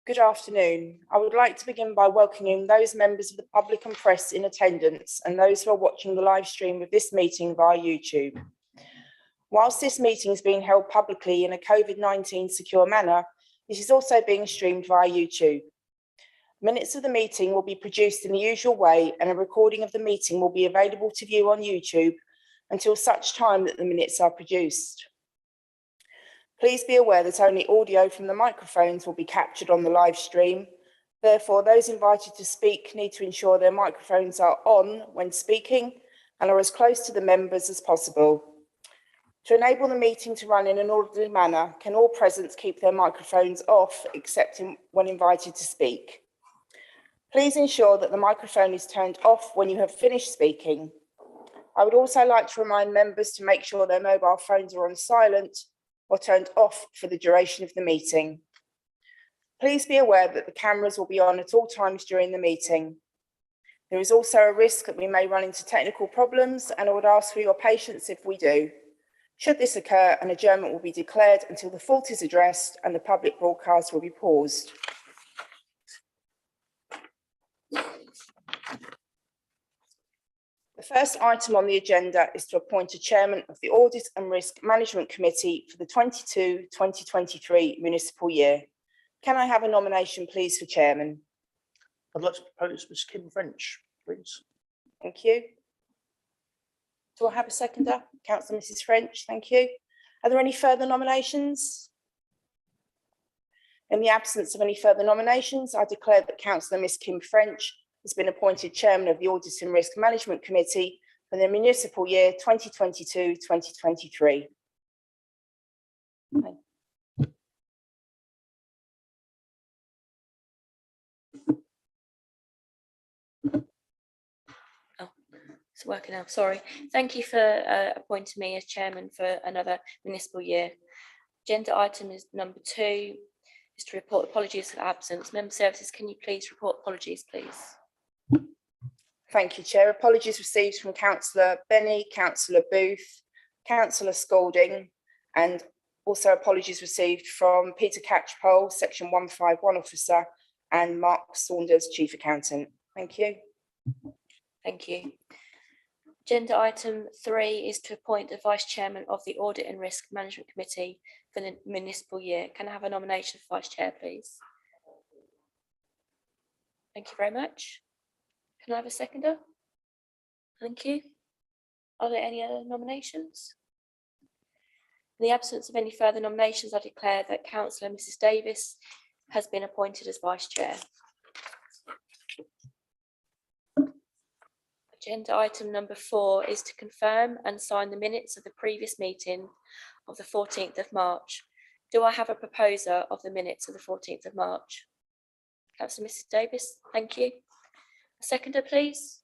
Good afternoon. I would like to begin by welcoming those members of the public and press in attendance and those who are watching the live stream of this meeting via YouTube. Whilst this meeting is being held publicly in a COVID-19 secure manner, this is also being streamed via YouTube. Minutes of the meeting will be produced in the usual way, and a recording of the meeting will be available to view on YouTube until such time that the minutes are produced. Please be aware that only audio from the microphones will be captured on the live stream. Therefore, those invited to speak need to ensure their microphones are on when speaking and are as close to the members as possible. To enable the meeting to run in an orderly manner, can all present keep their microphones off except when invited to speak? Please ensure that the microphone is turned off when you have finished speaking. I would also like to remind members to make sure their mobile phones are on silent or turned off for the duration of the meeting. Please be aware that the cameras will be on at all times during the meeting. There is also a risk that we may run into technical problems, and I would ask for your patience if we do. Should this occur, an adjournment will be declared until the fault is addressed and the public broadcast will be paused. The first item on the agenda is to appoint a chairman of the Audit and Risk Management Committee for the 22-2023 municipal year. Can I have a nomination, please, for chairman? I'd like to propose Ms. Kim French, please. Thank you. Do I have a seconder? Councillor Mrs. French, thank you. Are there any further nominations? In the absence of any further nominations, I declare that Councillor Ms. Kim French has been appointed chairman of the Audit and Risk Management Committee for the municipal year 2022-2023. Okay. It's working now, sorry. Thank you for appointing me as chairman for another municipal year. Agenda item is number 2, is to report apologies for absence. Member Services, can you please report apologies, please? Thank you, Chair. Apologies received from Councillor Benny, Councillor Booth, Councillor Spalding, and also apologies received from Peter Catchpole, Section 151 Officer, and Mark Saunders, Chief Accountant. Thank you. Thank you. Agenda item 3 is to appoint a Vice Chairman of the Audit and Risk Management Committee for the municipal year. Can I have a nomination for Vice Chair, please? Thank you very much. Can I have a seconder? Thank you. Are there any other nominations? In the absence of any further nominations, I declare that Councillor Mrs. Davis has been appointed as Vice Chair. Agenda item number 4 is to confirm and sign the minutes of the previous meeting of the 14th of March. Do I have a proposer of the minutes of the 14th of March? Councillor Mrs. Davis, thank you. A seconder, please.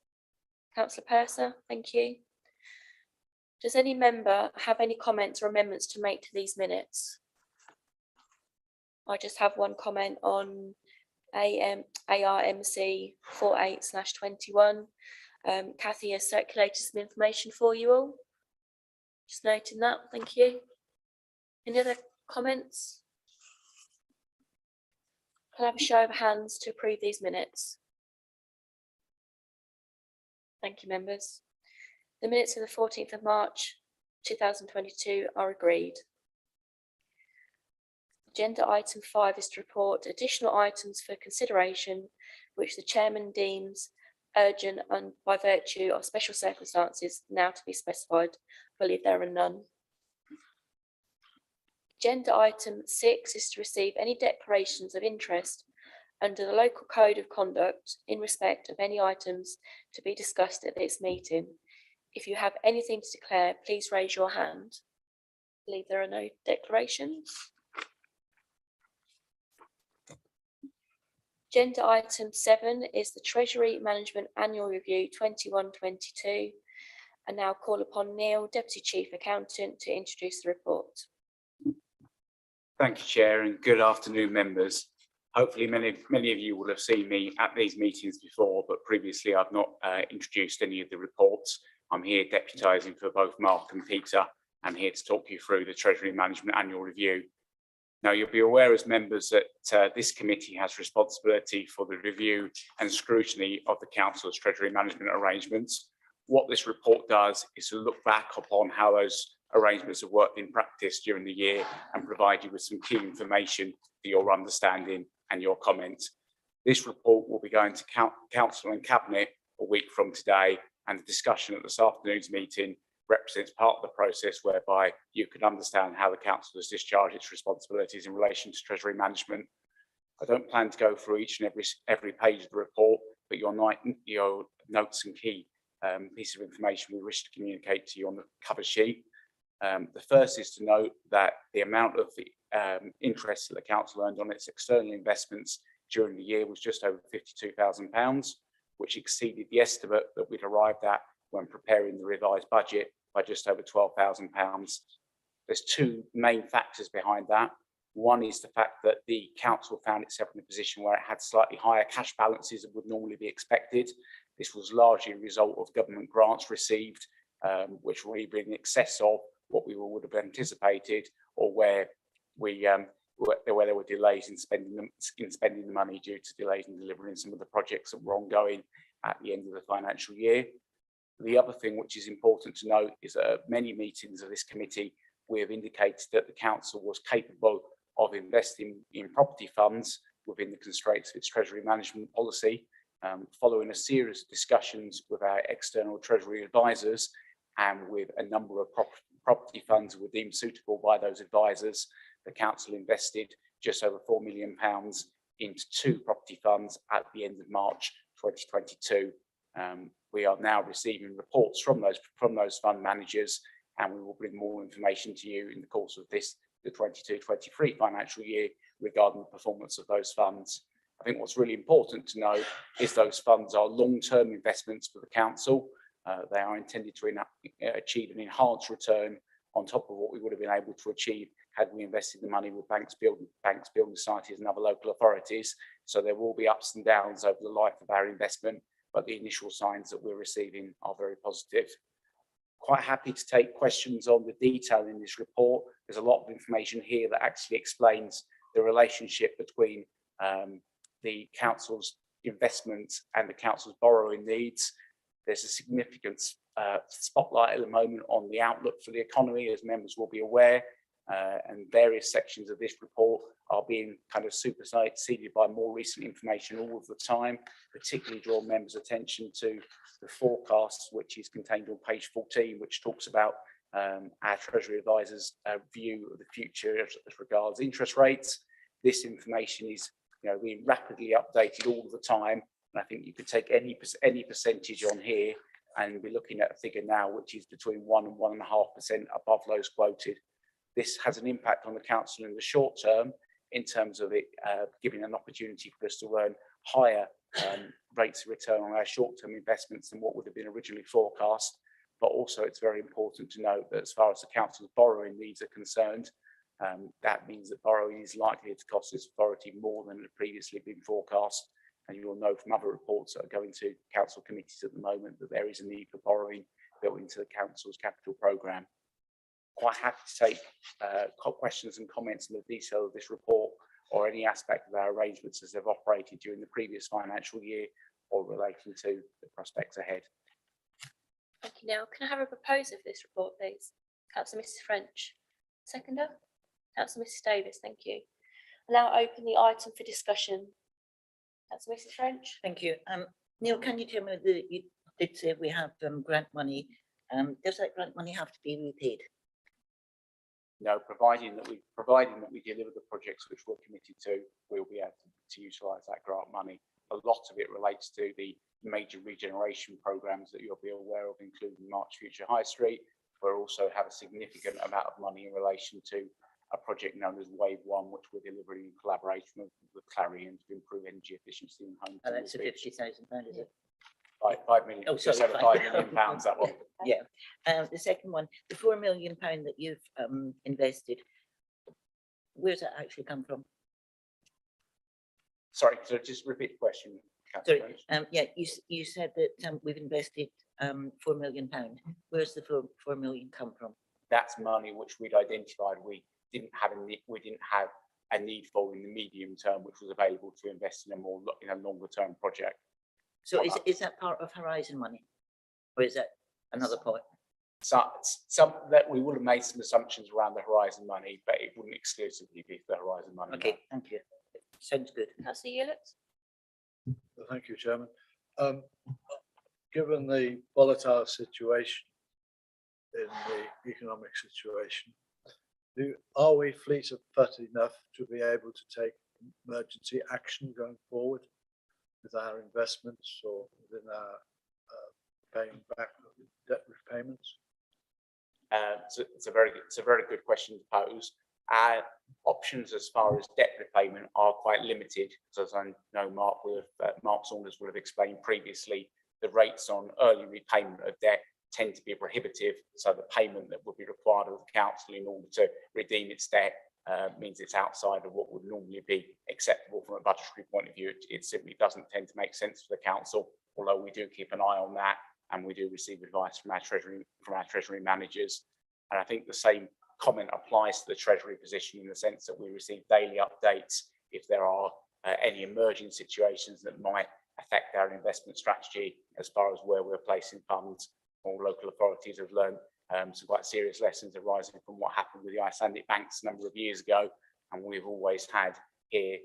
Councillor Purser, thank you. Does any member have any comments or amendments to make to these minutes? I just have one comment on ARMC 48/21. Kathy has circulated some information for you all. Just noting that, thank you. Any other comments? Can I have a show of hands to approve these minutes? Thank you, members. The minutes of the 14th of March 2022 are agreed. Agenda item 5 is to report additional items for consideration which the chairman deems urgent and by virtue of special circumstances now to be specified. I believe there are none. Agenda item 6 is to receive any declarations of interest under the local code of conduct in respect of any items to be discussed at this meeting. If you have anything to declare, please raise your hand. I believe there are no declarations. Agenda item 7 is the Treasury Management Annual Review 21-22. I now call upon Neil, Deputy Chief Accountant, to introduce the report. Thank you, Chair, and good afternoon, members. Hopefully many of you will have seen me at these meetings before, but previously I've not introduced any of the reports. I'm here deputising for both Mark and Peter, and here to talk you through the Treasury Management Annual Review. Now, you'll be aware as members that this committee has responsibility for the review and scrutiny of the council's treasury management arrangements. What this report does is to look back upon how those arrangements have worked in practice during the year and provide you with some key information for your understanding and your comments. This report will be going to council and cabinet a week from today, and the discussion at this afternoon's meeting represents part of the process whereby you can understand how the council has discharged its responsibilities in relation to treasury management. I don't plan to go through each and every page of the report, but your notes and key pieces of information we wish to communicate to you on the cover sheet. The first is to note that the amount of the interest that the council earned on its external investments during the year was just over £52,000, which exceeded the estimate that we'd arrived at when preparing the revised budget by just over £12,000. There's two main factors behind that. One is the fact that the council found itself in a position where it had slightly higher cash balances than would normally be expected. This was largely a result of government grants received, which were either in excess of what we would have anticipated, or where there were delays in spending the money due to delays in delivering some of the projects that were ongoing at the end of the financial year. The other thing which is important to note is that at many meetings of this committee, we have indicated that the council was capable of investing in property funds within the constraints of its treasury management policy. Following a series of discussions with our external treasury advisors and with a number of property funds were deemed suitable by those advisors, the council invested just over £4 million into two property funds at the end of March 2022. We are now receiving reports from those fund managers, and we will bring more information to you in the course of the 22-23 financial year regarding the performance of those funds. I think what's really important to know is those funds are long-term investments for the council. They are intended to achieve an enhanced return on top of what we would have been able to achieve had we invested the money with banks, building societies and other local authorities. So there will be ups and downs over the life of our investment, but the initial signs that we're receiving are very positive. Quite happy to take questions on the detail in this report. There's a lot of information here that actually explains the relationship between the council's investments and the council's borrowing needs. There's a significant spotlight at the moment on the outlook for the economy, as members will be aware, and various sections of this report are being kind of superseded by more recent information all of the time. Particularly draw members' attention to the forecast, which is contained on page 14, which talks about our Treasury advisors' view of the future as regards interest rates. This information is being rapidly updated all of the time, and I think you could take any percentage on here and be looking at a figure now which is between 1 and 1.5% above those quoted. This has an impact on the council in the short term in terms of it giving an opportunity for us to earn higher rates of return on our short-term investments than what would have been originally forecast. But also it's very important to note that as far as the council's borrowing needs are concerned, that means that borrowing is likely to cost this authority more than had previously been forecast. And you will know from other reports that are going to council committees at the moment that there is a need for borrowing built into the council's capital programme. Quite happy to take questions and comments on the detail of this report or any aspect of our arrangements as they've operated during the previous financial year or relating to the prospects ahead. Thank you, Neil. Can I have a proposer for this report, please? Councillor Mrs. French. Seconder? Councillor Mrs. Davis, thank you. I'll now open the item for discussion. Councillor Mrs. French. Thank you. Neil, can you tell me that you did say we have grant money? Does that grant money have to be repaid? No, providing that we deliver the projects which we're committed to, we'll be able to utilise that grant money. A lot of it relates to the major regeneration programmes that you'll be aware of, including March Future High Street. We also have a significant amount of money in relation to a project known as Wave 1, which we're delivering in collaboration with Clarion to improve energy efficiency in homes. And that's the £50,000, is it? 5 million. Oh, sorry, £5 million, that one. Yeah. The second one, the £4 million that you've invested, where's that actually come from? Sorry, so just repeat the question. Sorry, yeah, you said that we've invested £4 million. Where's the £4 million come from? That's money which we'd identified we didn't have a need for in the medium term, which was available to invest in a longer term project. So is that part of Horizon money? Or is that another point? So some that we would have made some assumptions around the Horizon money, but it wouldn't exclusively be the Horizon money. Okay, thank you. Sounds good. Councillor Hewlett? Thank you, Chairman. Given the volatile situation in the economic situation, are we fleet of foot enough to be able to take emergency action going forward with our investments or within our paying back of debt repayments? It's a very good question to pose. Our options as far as debt repayment are quite limited, because as I know Mark Saunders would have explained previously, the rates on early repayment of debt tend to be prohibitive. So the payment that would be required of the council in order to redeem its debt means it's outside of what would normally be acceptable from a budgetary point of view. It simply doesn't tend to make sense for the council, although we do keep an eye on that, and we do receive advice from our treasury managers. And I think the same comment applies to the treasury position, in the sense that we receive daily updates if there are any emerging situations that might affect our investment strategy, as far as where we're placing funds. All local authorities have learned some quite serious lessons arising from what happened with the Icelandic banks a number of years ago, and we've always had here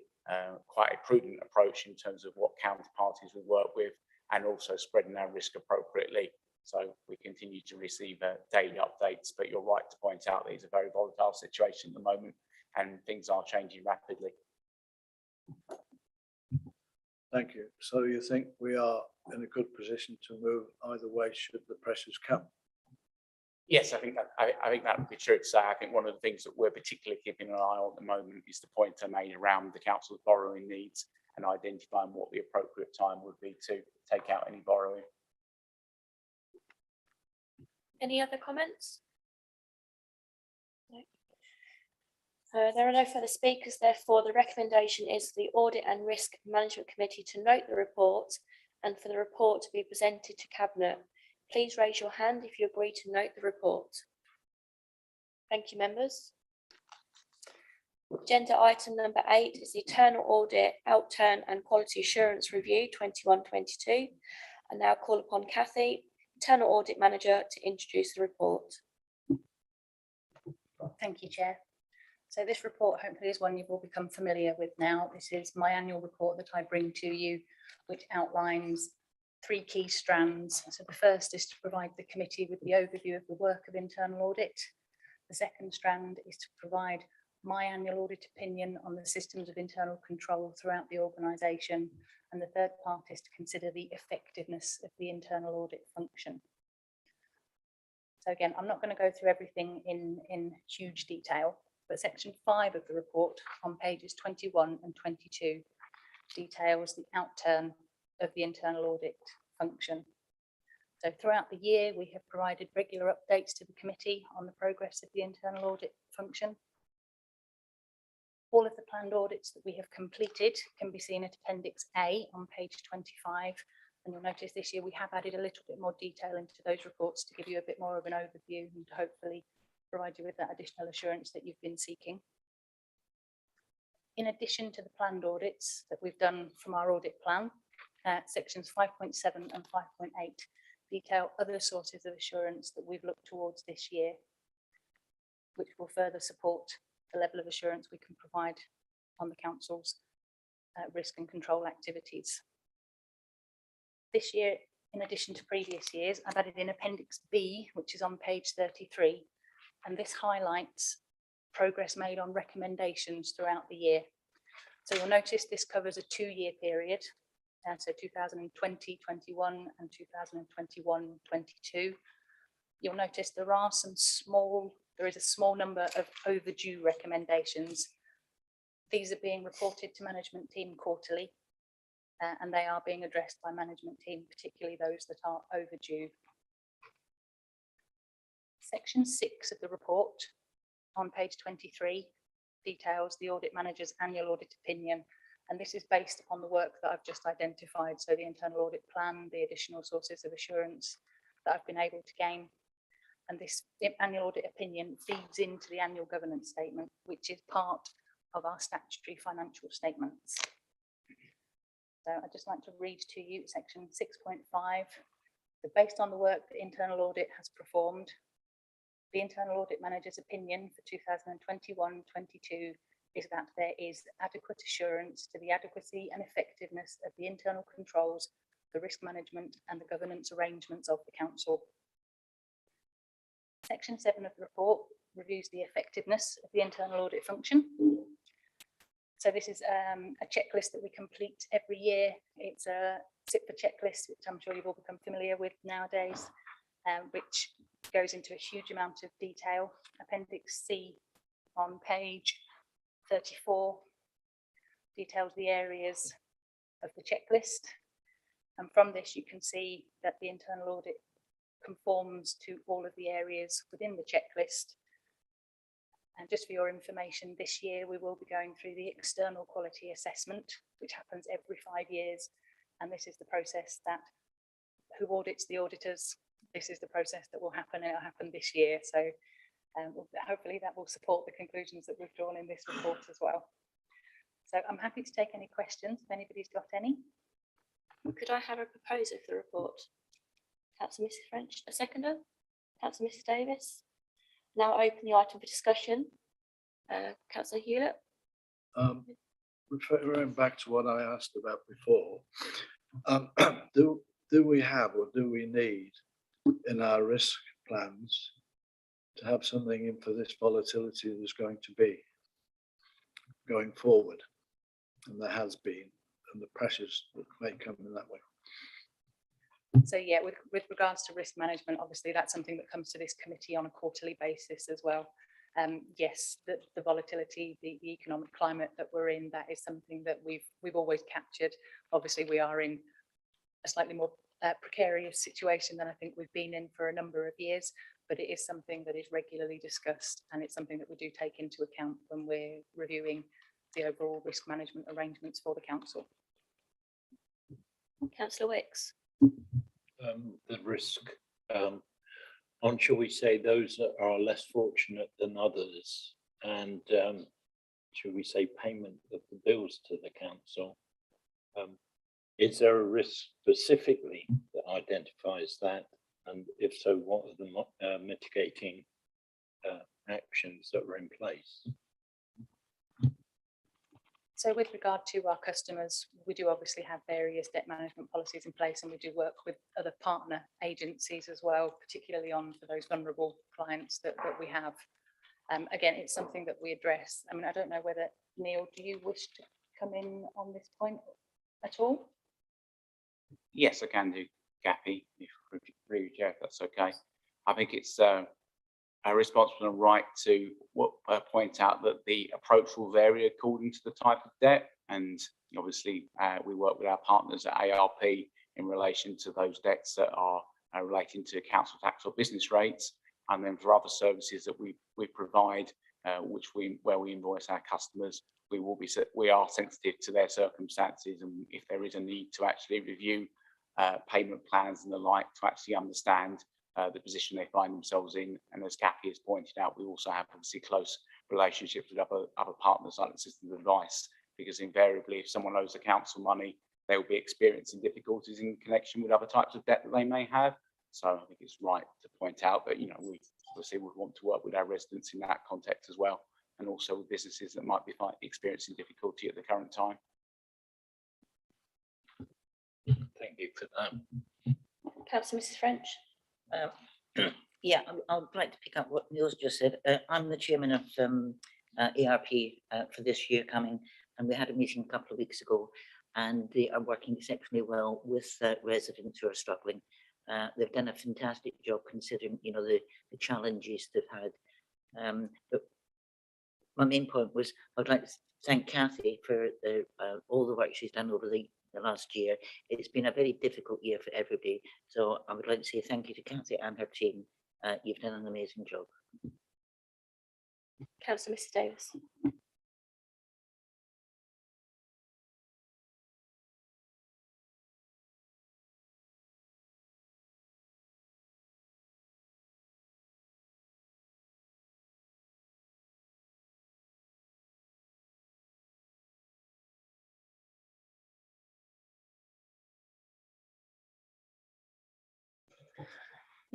quite a prudent approach in terms of what counterparties we work with, and also spreading our risk appropriately. So we continue to receive daily updates, but you're right to point out that it's a very volatile situation at the moment, and things are changing rapidly. Thank you. So you think we are in a good position to move either way should the pressures come? Yes, I think that would be true to say. I think one of the things that we're particularly keeping an eye on at the moment is the point I made around the council's borrowing needs and identifying what the appropriate time would be to take out any borrowing. Any other comments? No. There are no further speakers, therefore the recommendation is for the Audit and Risk Management Committee to note the report and for the report to be presented to Cabinet. Please raise your hand if you agree to note the report. Thank you, members. Agenda item number 8 is the Internal Audit, Outturn and Quality Assurance Review 21-22. I now call upon Kathy, Internal Audit Manager, to introduce the report. Thank you, Chair. So this report hopefully is one you've all become familiar with now. This is my annual report that I bring to you, which outlines 3 key strands. So the first is to provide the committee with the overview of the work of internal audit. The second strand is to provide my annual audit opinion on the systems of internal control throughout the organisation. And the third part is to consider the effectiveness of the internal audit function. So again, I'm not going to go through everything in huge detail, but section 5 of the report on pages 21 and 22 details the outturn of the internal audit function. So throughout the year, we have provided regular updates to the committee on the progress of the internal audit function. All of the planned audits that we have completed can be seen at Appendix A on page 25. And you'll notice this year we have added a little bit more detail into those reports to give you a bit more of an overview and to hopefully provide you with that additional assurance that you've been seeking. In addition to the planned audits that we've done from our audit plan, sections 5.7 and 5.8 detail other sources of assurance that we've looked towards this year, which will further support the level of assurance we can provide on the council's risk and control activities. This year, in addition to previous years, I've added in Appendix B, which is on page 33, and this highlights progress made on recommendations throughout the year. So you'll notice this covers a 2-year period, so 2020-21 and 2021-22. You'll notice there is a small number of overdue recommendations. These are being reported to management team quarterly, and they are being addressed by management team, particularly those that are overdue. Section 6 of the report on page 23 details the audit manager's annual audit opinion, and this is based upon the work that I've just identified. So the internal audit plan, the additional sources of assurance that I've been able to gain. And this annual audit opinion feeds into the annual governance statement, which is part of our statutory financial statements. So I'd just like to read to you section 6.5. So based on the work the internal audit has performed, the internal audit manager's opinion for 2021-22 is that there is adequate assurance to the adequacy and effectiveness of the internal controls, the risk management and the governance arrangements of the council. Section 7 of the report reviews the effectiveness of the internal audit function. So this is a checklist that we complete every year. It's a SIPA checklist, which I'm sure you've all become familiar with nowadays, which goes into a huge amount of detail. Appendix C on page 34 details the areas of the checklist. And from this, you can see that the internal audit conforms to all of the areas within the checklist. And just for your information, this year we will be going through the external quality assessment, which happens every 5 years. And this is the process that who audits the auditors. This is the process that will happen, and it'll happen this year. So hopefully that will support the conclusions that we've drawn in this report as well. So I'm happy to take any questions if anybody's got any. Could I have a proposer for the report? Councillor Mrs French, a seconder? Councillor Mrs Davis? Now open the item for discussion. Councillor Hewlett? Referring back to what I asked about before, do we have or do we need in our risk plans to have something in for this volatility there's going to be going forward? And there has been, and the pressures that may come in that way. So yeah, with regards to risk management, obviously that's something that comes to this committee on a quarterly basis as well. Yes, the volatility, the economic climate that we're in, that is something that we've always captured. Obviously, we are in a slightly more precarious situation than I think we've been in for a number of years, but it is something that is regularly discussed, and it's something that we do take into account when we're reviewing the overall risk management arrangements for the council. Councillor Wicks? The risk on, shall we say, those that are less fortunate than others, and shall we say payment of the bills to the council. Is there a risk specifically that identifies that? And if so, what are the mitigating actions that are in place? So with regard to our customers, we do obviously have various debt management policies in place, and we do work with other partner agencies as well, particularly for those vulnerable clients that we have. Again, it's something that we address. I mean, I don't know whether, Neil, do you wish to come in on this point at all? Yes, I can do, Kathy, if Chair, if that's okay. I think it's a responsible and right to point out that the approach will vary according to the type of debt, and obviously we work with our partners at ARP in relation to those debts that are relating to council tax or business rates, and then for other services that we provide, where we invoice our customers, we are sensitive to their circumstances, and if there is a need to actually review payment plans and the like to actually understand the position they find themselves in. And as Kathy has pointed out, we also have obviously close relationships with other partners like the Systems Advice, because invariably if someone owes the council money, they will be experiencing difficulties in connection with other types of debt that they may have. So I think it's right to point out that, we obviously would want to work with our residents in that context as well, and also with businesses that might be experiencing difficulty at the current time. Thank you for that. Councillor Mrs French? Yeah, I'd like to pick up what Neil's just said. I'm the chairman of ARP for this year coming, and we had a meeting a couple of weeks ago, and they are working exceptionally well with residents who are struggling. They've done a fantastic job considering, the challenges they've had. But my main point was I'd like to thank Kathy for all the work she's done over the last year. It's been a very difficult year for everybody. So I would like to say thank you to Kathy and her team. You've done an amazing job. Councillor Mrs Davis?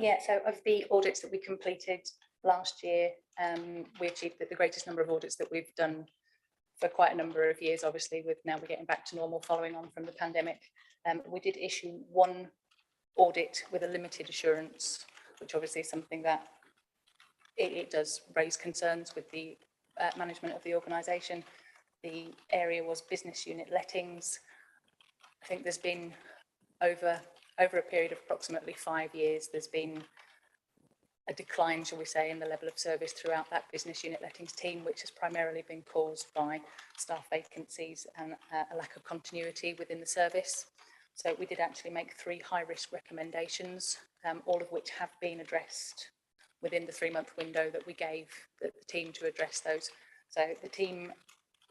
Yeah, so of the audits that we completed last year, we achieved the greatest number of audits that we've done for quite a number of years, obviously, with now we're getting back to normal following on from the pandemic. We did issue one audit with a limited assurance, which obviously is something that it does raise concerns with the management of the organisation. The area was business unit lettings. I think there's been over a period of approximately 5 years, there's been a decline, shall we say, in the level of service throughout that business unit lettings team, which has primarily been caused by staff vacancies and a lack of continuity within the service. So we did actually make 3 high-risk recommendations, all of which have been addressed within the 3-month window that we gave the team to address those. So the team,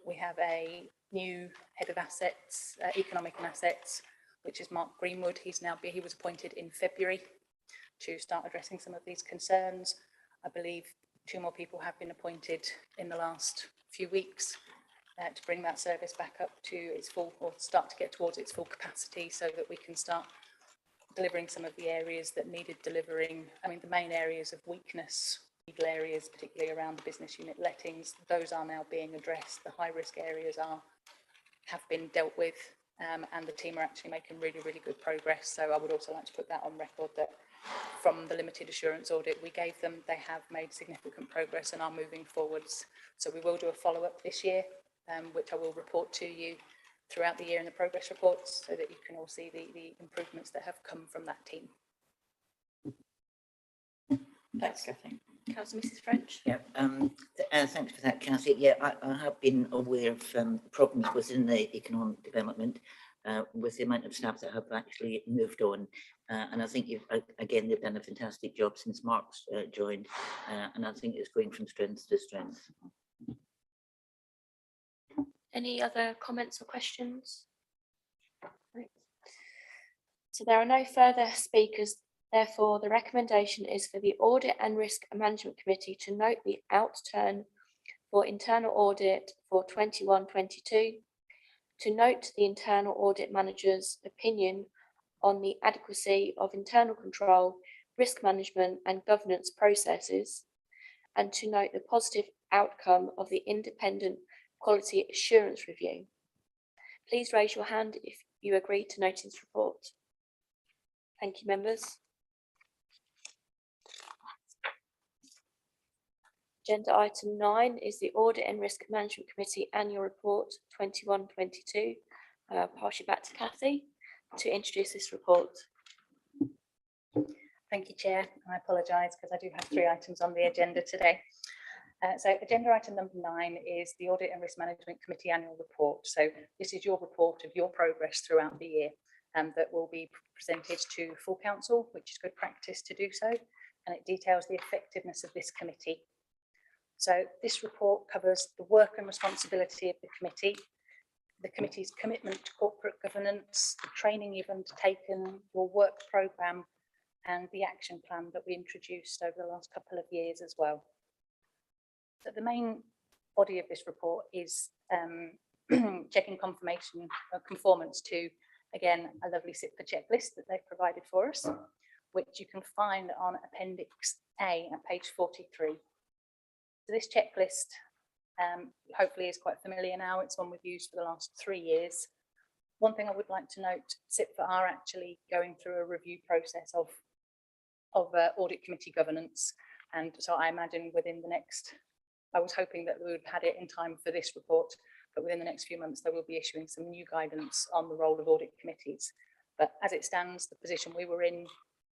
we have a new head of assets, economic and assets, which is Mark Greenwood. He was appointed in February to start addressing some of these concerns. I believe 2 more people have been appointed in the last few weeks to bring that service back up to its full, or start to get towards its full capacity, so that we can start delivering some of the areas that needed delivering. I mean, the main areas of weakness, legal areas, particularly around the business unit lettings, those are now being addressed. The high risk areas have been dealt with, and the team are actually making really, really good progress. So I would also like to put that on record, that from the limited assurance audit we gave them, they have made significant progress and are moving forwards. So we will do a follow-up this year, which I will report to you throughout the year in the progress reports, so that you can all see the improvements that have come from that team. Thanks, Cathy. Councillor Mrs French. Yeah, thanks for that, Cathy. Yeah, I have been aware of problems within the economic development with the amount of staff that have actually moved on. And I think they've done a fantastic job since Mark's joined, and I think it's going from strength to strength. Any other comments or questions? Right. So there are no further speakers. Therefore, the recommendation is for the Audit and Risk Management Committee to note the outturn for internal audit for 21-22, to note the internal audit manager's opinion on the adequacy of internal control, risk management and governance processes, and to note the positive outcome of the independent quality assurance review. Please raise your hand if you agree to note this report. Thank you, members. Agenda item 9 is the Audit and Risk Management Committee Annual Report 21-22. I'll pass you back to Cathy to introduce this report. Thank you, Chair. I apologise because I do have 3 items on the agenda today. So agenda item number 9 is the Audit and Risk Management Committee Annual Report. So this is your report of your progress throughout the year, that will be presented to full council, which is good practice to do so, and it details the effectiveness of this committee. So this report covers the work and responsibility of the committee's commitment to corporate governance, the training you've undertaken, your work programme, and the action plan that we introduced over the last couple of years as well. So the main body of this report is checking confirmation of conformance to, again, a lovely SIPA checklist that they've provided for us, which you can find on Appendix A at page 43. So this checklist hopefully is quite familiar now. It's one we've used for the last 3 years. One thing I would like to note, SIPA are actually going through a review process of audit committee governance. And so I imagine within the next, I was hoping that we would have had it in time for this report, but within the next few months, they will be issuing some new guidance on the role of audit committees. But as it stands, the position we were in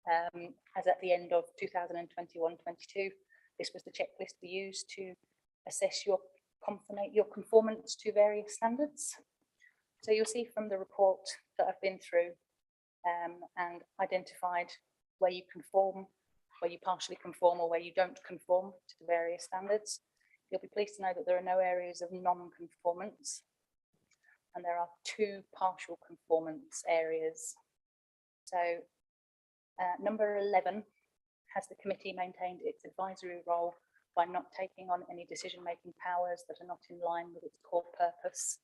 as at the end of 2021-22, this was the checklist we used to assess your conformance to various standards. So you'll see from the report that I've been through and identified where you conform, where you partially conform, or where you don't conform to the various standards. You'll be pleased to know that there are no areas of non-conformance, and there are 2 partial conformance areas. So number 11, has the committee maintained its advisory role by not taking on any decision-making powers that are not in line with its core purpose?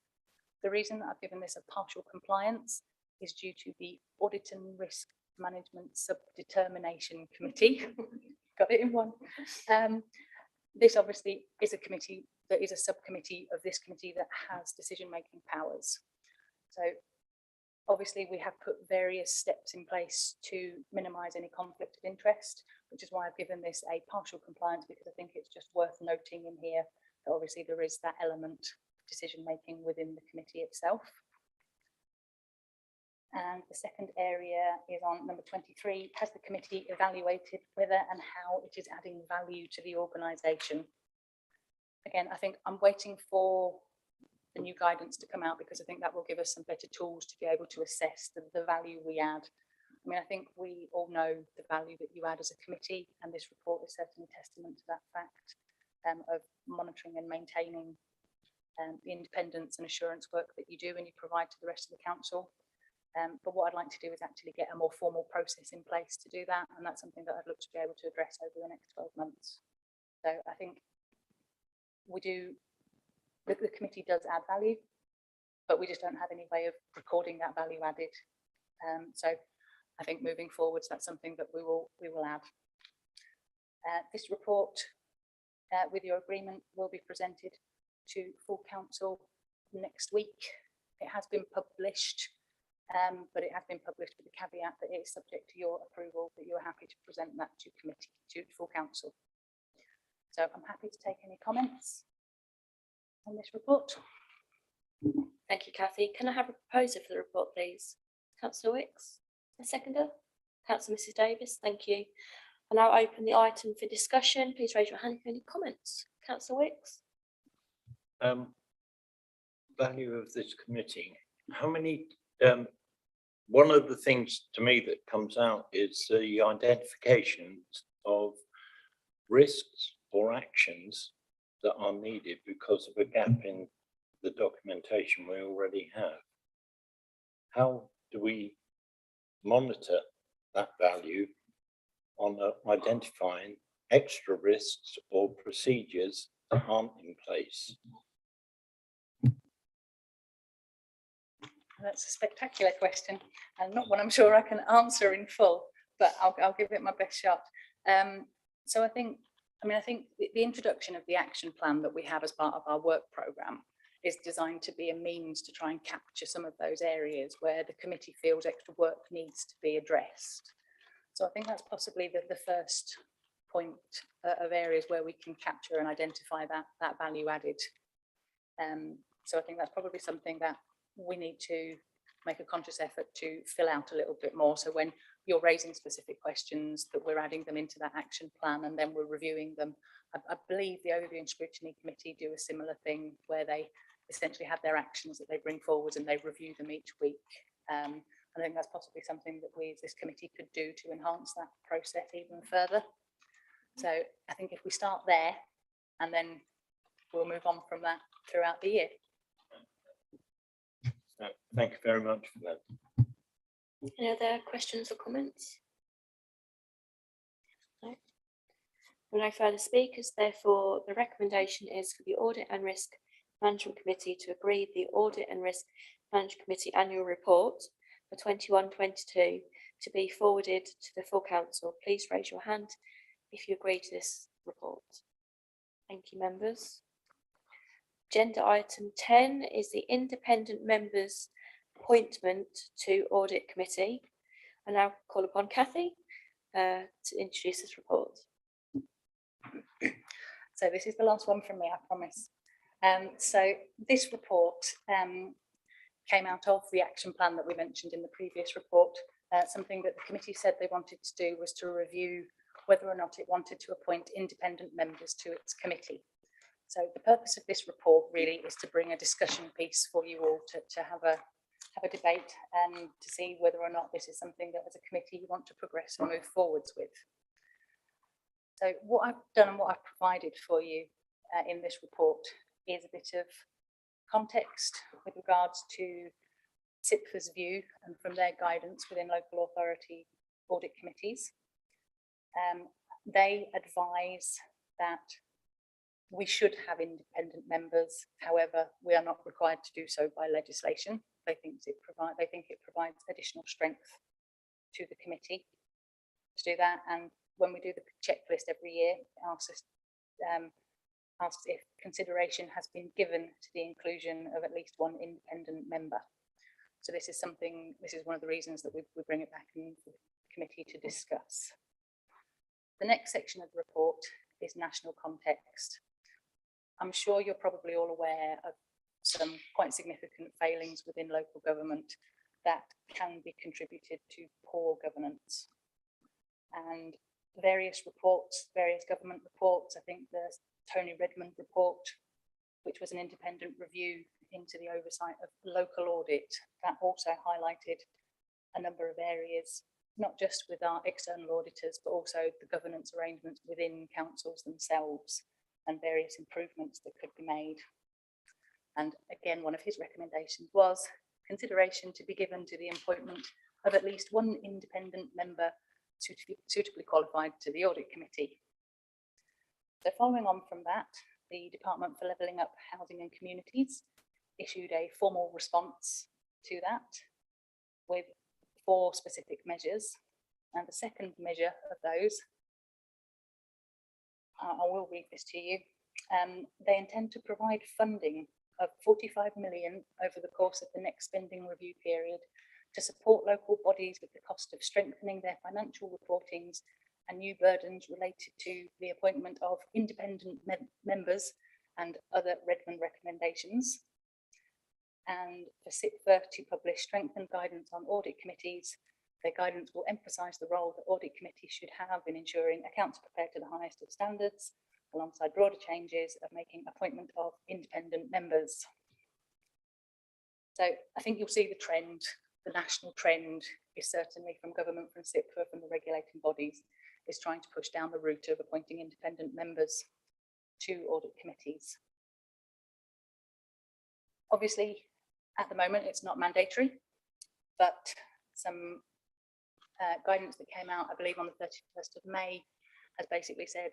The reason that I've given this a partial compliance is due to the Audit and Risk Management Sub-Determination Committee. Got it in one. This obviously is a committee that is a subcommittee of this committee that has decision-making powers. So obviously we have put various steps in place to minimise any conflict of interest, which is why I've given this a partial compliance, because I think it's just worth noting in here that obviously there is that element of decision-making within the committee itself. And the second area is on number 23. Has the committee evaluated whether and how it is adding value to the organisation? Again, I think I'm waiting for the new guidance to come out, because I think that will give us some better tools to be able to assess the value we add. I mean, I think we all know the value that you add as a committee, and this report is certainly testament to that fact of monitoring and maintaining the independence and assurance work that you do and you provide to the rest of the council. But what I'd like to do is actually get a more formal process in place to do that, and that's something that I'd look to be able to address over the next 12 months. So I think the committee does add value, but we just don't have any way of recording that value added. So I think moving forwards, that's something that we will add. This report, with your agreement, will be presented to full council next week. It has been published. But it has been published with the caveat that it is subject to your approval, that you are happy to present that to committee, to full council. So I'm happy to take any comments on this report. Thank you, Kathy. Can I have a proposer for the report, please? Councillor Wicks, a seconder. Councillor Mrs Davis, thank you. I'll now open the item for discussion. Please raise your hand if you have any comments. Councillor Wicks. Value of this committee. How many? One of the things to me that comes out is the identification of risks or actions that are needed because of a gap in the documentation we already have. How do we monitor that value on identifying extra risks or procedures that aren't in place? That's a spectacular question, and not one I'm sure I can answer in full, but I'll give it my best shot. So I think the introduction of the action plan that we have as part of our work programme is designed to be a means to try and capture some of those areas where the committee feels extra work needs to be addressed. So I think that's possibly the first point of areas where we can capture and identify that value added. So I think that's probably something that we need to make a conscious effort to fill out a little bit more. So when you're raising specific questions, that we're adding them into that action plan and then we're reviewing them. I believe the Overview and Scrutiny Committee do a similar thing where they essentially have their actions that they bring forward and they review them each week. I think that's possibly something that we as this committee could do to enhance that process even further. So I think if we start there and then we'll move on from that throughout the year. Thank you very much for that. Any other questions or comments? No. No further speakers. Therefore, the recommendation is for the Audit and Risk Management Committee to agree the Audit and Risk Management Committee annual report for 21-22 to be forwarded to the full council. Please raise your hand if you agree to this report. Thank you, members. Agenda item 10 is the independent members' appointment to Audit Committee. I now call upon Kathy to introduce this report. So this is the last one from me, I promise. So this report came out of the action plan that we mentioned in the previous report. Something that the committee said they wanted to do was to review whether or not it wanted to appoint independent members to its committee. So the purpose of this report really is to bring a discussion piece for you all to have a debate and to see whether or not this is something that as a committee you want to progress and move forwards with. So what I've done and what I've provided for you in this report is a bit of context with regards to SIPFA's view and from their guidance within local authority audit committees. They advise that we should have independent members. However, we are not required to do so by legislation. They think it provides additional strength to the committee to do that. And when we do the checklist every year, it asks if consideration has been given to the inclusion of at least one independent member. So this is one of the reasons that we bring it back in for the committee to discuss. The next section of the report is national context. I'm sure you're probably all aware of some quite significant failings within local government that can be contributed to poor governance. And various reports, various government reports, I think the Tony Redmond report, which was an independent review into the oversight of local audit, that also highlighted a number of areas, not just with our external auditors, but also the governance arrangements within councils themselves and various improvements that could be made. And again, one of his recommendations was consideration to be given to the appointment of at least one independent member suitably qualified to the audit committee. So following on from that, the Department for Levelling Up Housing and Communities issued a formal response to that with 4 specific measures. And the second measure of those, I will read this to you. They intend to provide funding of 45 million over the course of the next spending review period to support local bodies with the cost of strengthening their financial reportings and new burdens related to the appointment of independent members and other Redmond recommendations. And for SIPFA to publish strengthened guidance on audit committees. Their guidance will emphasise the role that audit committees should have in ensuring accounts are prepared to the highest of standards, alongside broader changes of making appointment of independent members. So I think you'll see the trend. The national trend is certainly from government, from SIPFA, from the regulating bodies, is trying to push down the route of appointing independent members to audit committees. Obviously, at the moment, it's not mandatory, but some guidance that came out, I believe on the 31st of May, has basically said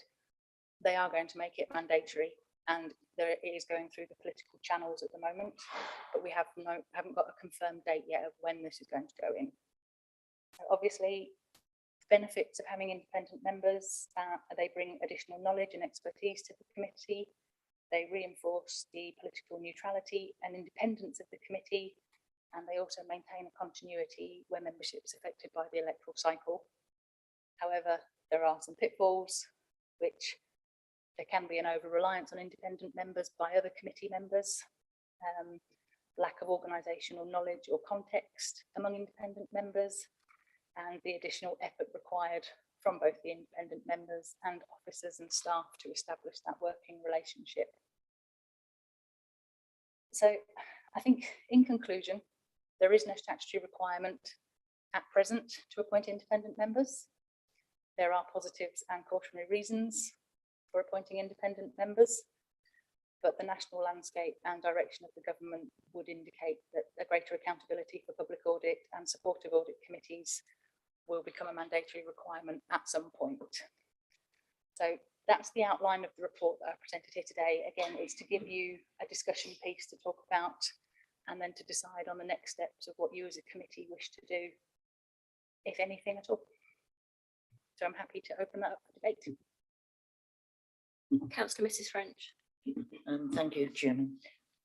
they are going to make it mandatory, and it is going through the political channels at the moment, but we haven't got a confirmed date yet of when this is going to go in. So obviously, benefits of having independent members, they bring additional knowledge and expertise to the committee. They reinforce the political neutrality and independence of the committee, and they also maintain a continuity where membership is affected by the electoral cycle. However, there are some pitfalls, which there can be an over-reliance on independent members by other committee members, lack of organisational knowledge or context among independent members, and the additional effort required from both the independent members and officers and staff to establish that working relationship. So I think in conclusion, there is no statutory requirement at present to appoint independent members. There are positives and cautionary reasons for appointing independent members, but the national landscape and direction of the government would indicate that a greater accountability for public audit and supportive audit committees will become a mandatory requirement at some point. So that's the outline of the report that I presented here today. Again, it's to give you a discussion piece to talk about, and then to decide on the next steps of what you as a committee wish to do, if anything at all. So I'm happy to open that up for debate. Councillor Mrs French. Thank you, Chairman.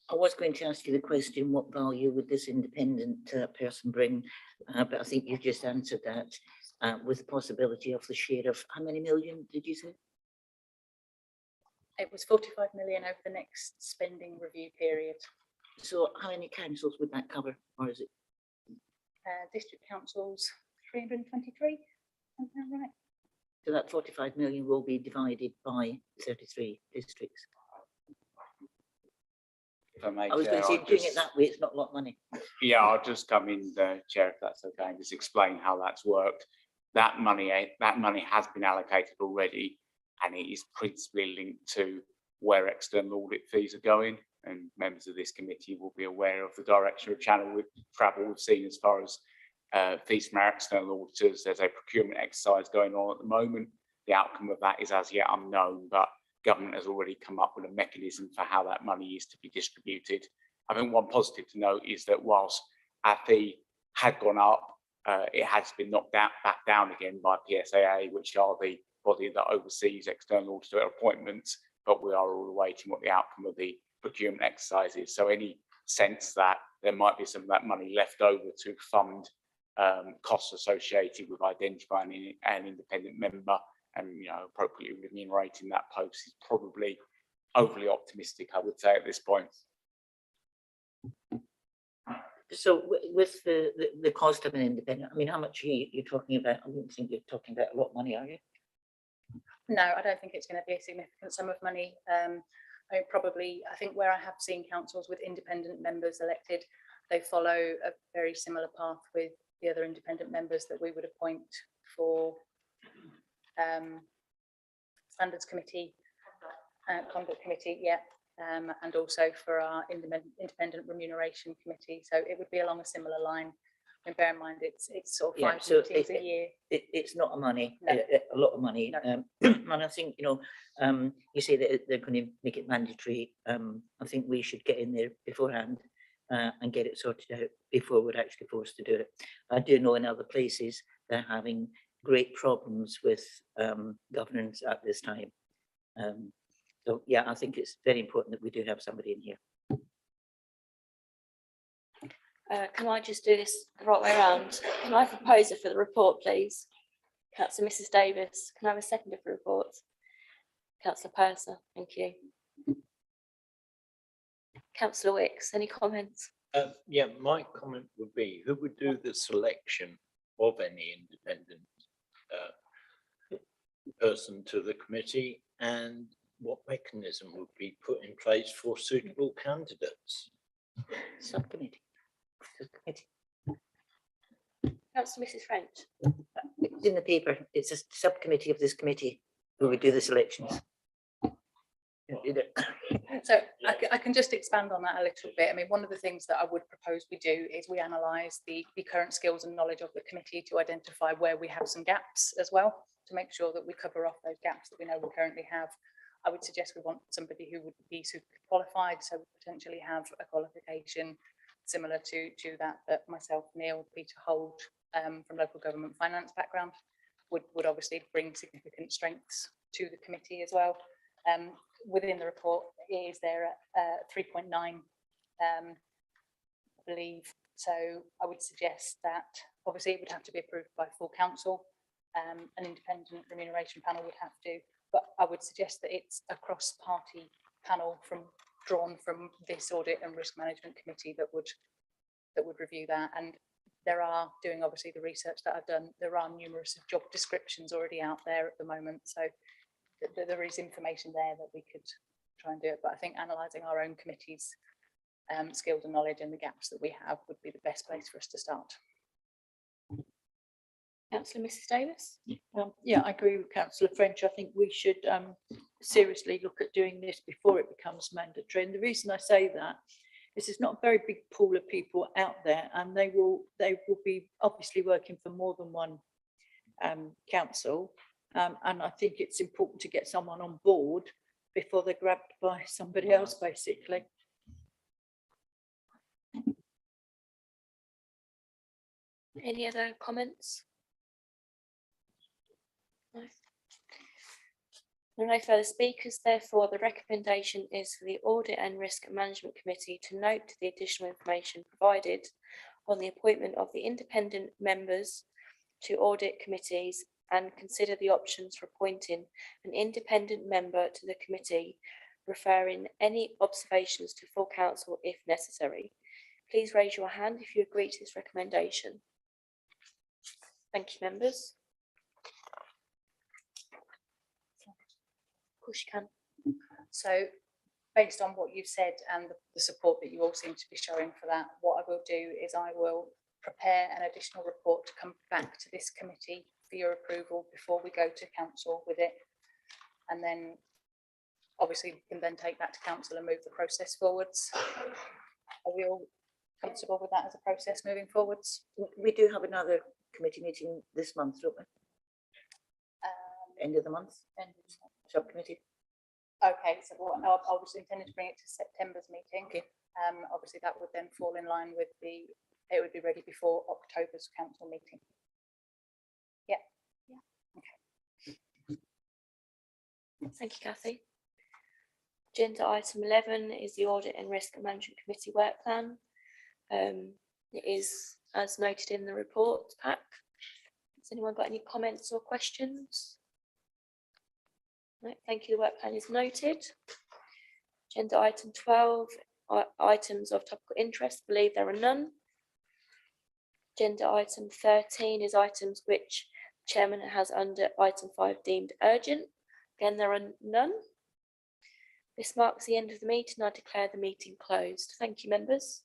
I was going to ask you the question, what value would this independent person bring? But I think you've just answered that with the possibility of the share of how many million did you say? It was 45 million over the next spending review period. So how many councils would that cover, or is it? District councils, 323, is that right? So that 45 million will be divided by 33 districts. If I may, I was going to say, doing it that way, it's not a lot of money. Yeah, I'll just come in, Chair, if that's okay, and just explain how that's worked. That money has been allocated already, and it is principally linked to where external audit fees are going. And members of this committee will be aware of the direction of travel we've seen as far as fees from our external auditors. There's a procurement exercise going on at the moment. The outcome of that is as yet unknown, but government has already come up with a mechanism for how that money is to be distributed. I think one positive to note is that whilst our fee had gone up, it has been knocked back down again by PSAA, which are the body that oversees external auditor appointments, but we are all awaiting what the outcome of the procurement exercise is. So any sense that there might be some of that money left over to fund costs associated with identifying an independent member and appropriately remunerating that post is probably overly optimistic, I would say, at this point. So with the cost of an independent, I mean, how much are you talking about? I don't think you're talking about a lot of money, are you? No, I don't think it's going to be a significant sum of money. I think where I have seen councils with independent members elected, they follow a very similar path with the other independent members that we would appoint for standards committee, conduct committee, yeah, and also for our independent remuneration committee. So it would be along a similar line. And bear in mind, it's sort of Yeah, 5 so meetings a year. It's not a money, No. a lot of money. No. And I think, you say that they're going to make it mandatory. I think we should get in there beforehand and get it sorted out before we're actually forced to do it. I do know in other places they're having great problems with governance at this time. So yeah, I think it's very important that we do have somebody in here. Can I just do this the right way around? Can I have a proposer for the report, please? Councillor Mrs Davis. Can I have a seconder for the report? Councillor Purser, thank you. Councillor Wicks, any comments? Yeah, my comment would be, who would do the selection of any independent person to the committee, and what mechanism would be put in place for suitable candidates? Subcommittee. Councillor Mrs French. It's in the paper. It's a subcommittee of this committee who would do the selections. So I can just expand on that a little bit. I mean, one of the things that I would propose we do is we analyse the current skills and knowledge of the committee to identify where we have some gaps as well, to make sure that we cover off those gaps that we know we currently have. I would suggest we want somebody who would be suitably qualified, so we potentially have a qualification similar to that myself, Neil, Peter hold from local government finance background would obviously bring significant strengths to the committee as well. Within the report is there 3.9 I believe, so I would suggest that obviously it would have to be approved by full council. An independent remuneration panel would have to, but I would suggest that it's a cross-party panel drawn from this audit and risk management committee that would review that. And there are, doing obviously the research that I've done, there are numerous job descriptions already out there at the moment, so there is information there that we could try and do it. But I think analysing our own committee's skills and knowledge and the gaps that we have would be the best place for us to start. Councillor Mrs Davis. Yeah, I agree with Councillor French. I think we should seriously look at doing this before it becomes mandatory. And the reason I say that is there's not a very big pool of people out there, and they will be obviously working for more than one council. And I think it's important to get someone on board before they're grabbed by somebody else, basically. Any other comments? No. There are no further speakers, therefore the recommendation is for the Audit and Risk Management Committee to note the additional information provided on the appointment of the independent members to audit committees and consider the options for appointing an independent member to the committee, referring any observations to full council if necessary. Please raise your hand if you agree to this recommendation. Thank you, members. Of course you can. So based on what you've said and the support that you all seem to be showing for that, what I will do is I will prepare an additional report to come back to this committee for your approval before we go to council with it. And then obviously we can then take that to council and move the process forwards. Are we all comfortable with that as a process moving forwards? We do have another committee meeting this month, don't we? End of the month, subcommittee. Okay, so I was intending to bring it to September's meeting. Okay. Obviously that would then fall in line with the it would be ready before October's council meeting. Thank you, Kathy. Agenda item 11 is the Audit and Risk Management Committee work plan. It is as noted in the report pack. Has anyone got any comments or questions? No, thank you. The work plan is noted. Agenda item 12, items of topical interest. Believe there are none. Agenda item 13 is items which Chairman has under item 5 deemed urgent. Again, there are none. This marks the end of the meeting. I declare the meeting closed. Thank you, members.